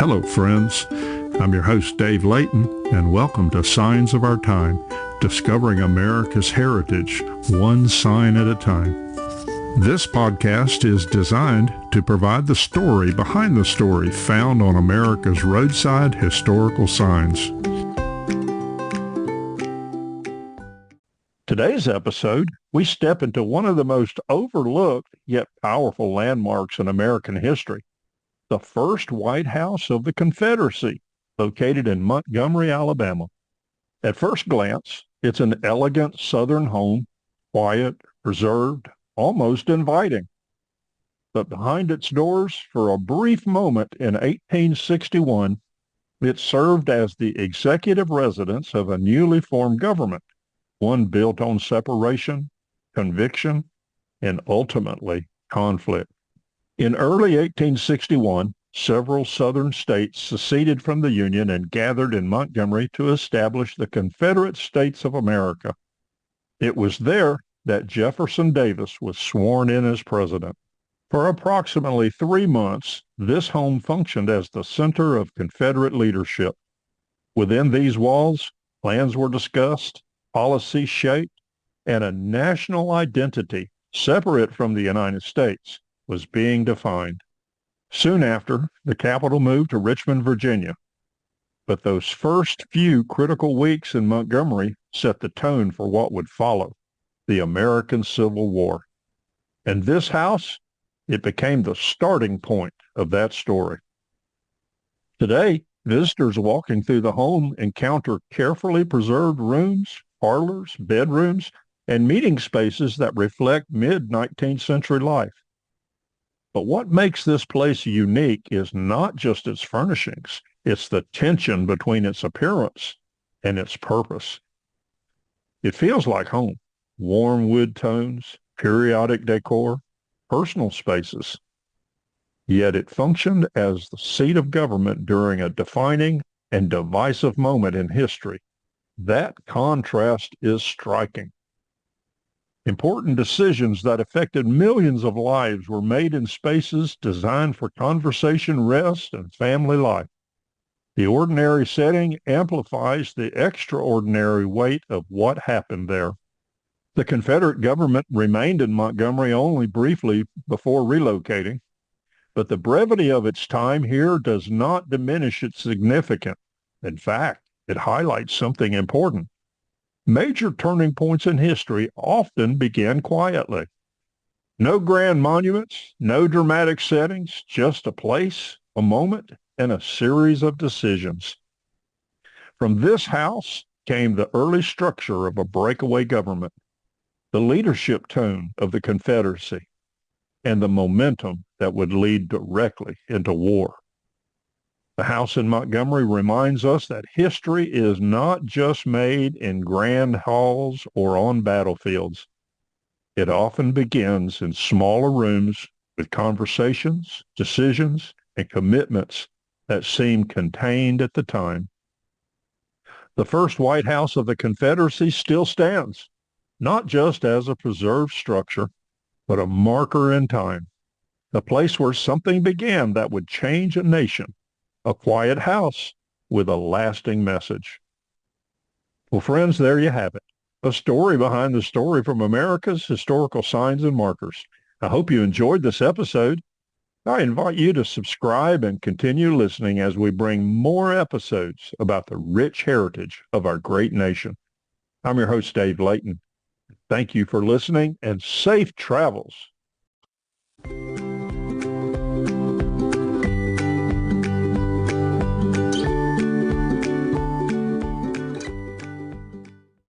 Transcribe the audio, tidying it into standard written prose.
Hello, friends. I'm your host, Dave Layton, and welcome to Signs of Our Time, discovering America's heritage, one sign at a time. This podcast is designed to provide the story behind the story found on America's roadside historical signs. Today's episode, we step into one of the most overlooked yet powerful landmarks in American history, the first White House of the Confederacy, located in Montgomery, Alabama. At first glance, it's an elegant Southern home, quiet, reserved, almost inviting. But behind its doors, for a brief moment in 1861, it served as the executive residence of a newly formed government, one built on separation, conviction, and ultimately conflict. In early 1861, several Southern states seceded from the Union and gathered in Montgomery to establish the Confederate States of America. It was there that Jefferson Davis was sworn in as president. For approximately 3 months, this home functioned as the center of Confederate leadership. Within these walls, plans were discussed, policies shaped, and a national identity separate from the United States was being defined. Soon after, the capital moved to Richmond, Virginia. But those first few critical weeks in Montgomery set the tone for what would follow, the American Civil War. And this house, it became the starting point of that story. Today, visitors walking through the home encounter carefully preserved rooms, parlors, bedrooms, and meeting spaces that reflect mid-19th century life. But what makes this place unique is not just its furnishings, it's the tension between its appearance and its purpose. It feels like home, warm wood tones, periodic decor, personal spaces. Yet it functioned as the seat of government during a defining and divisive moment in history. That contrast is striking. Important decisions that affected millions of lives were made in spaces designed for conversation, rest, and family life. The ordinary setting amplifies the extraordinary weight of what happened there. The Confederate government remained in Montgomery only briefly before relocating, but the brevity of its time here does not diminish its significance. In fact, it highlights something important. Major turning points in history often begin quietly. No grand monuments, no dramatic settings, just a place, a moment, and a series of decisions. From this house came the early structure of a breakaway government, the leadership tone of the Confederacy, and the momentum that would lead directly into war. The house in Montgomery reminds us that history is not just made in grand halls or on battlefields. It often begins in smaller rooms with conversations, decisions, and commitments that seem contained at the time. The first White House of the Confederacy still stands, not just as a preserved structure, but a marker in time, the place where something began that would change a nation. A quiet house with a lasting message. Well, friends, there you have it. A story behind the story from America's historical signs and markers. I hope you enjoyed this episode. I invite you to subscribe and continue listening as we bring more episodes about the rich heritage of our great nation. I'm your host, Dave Layton. Thank you for listening and safe travels.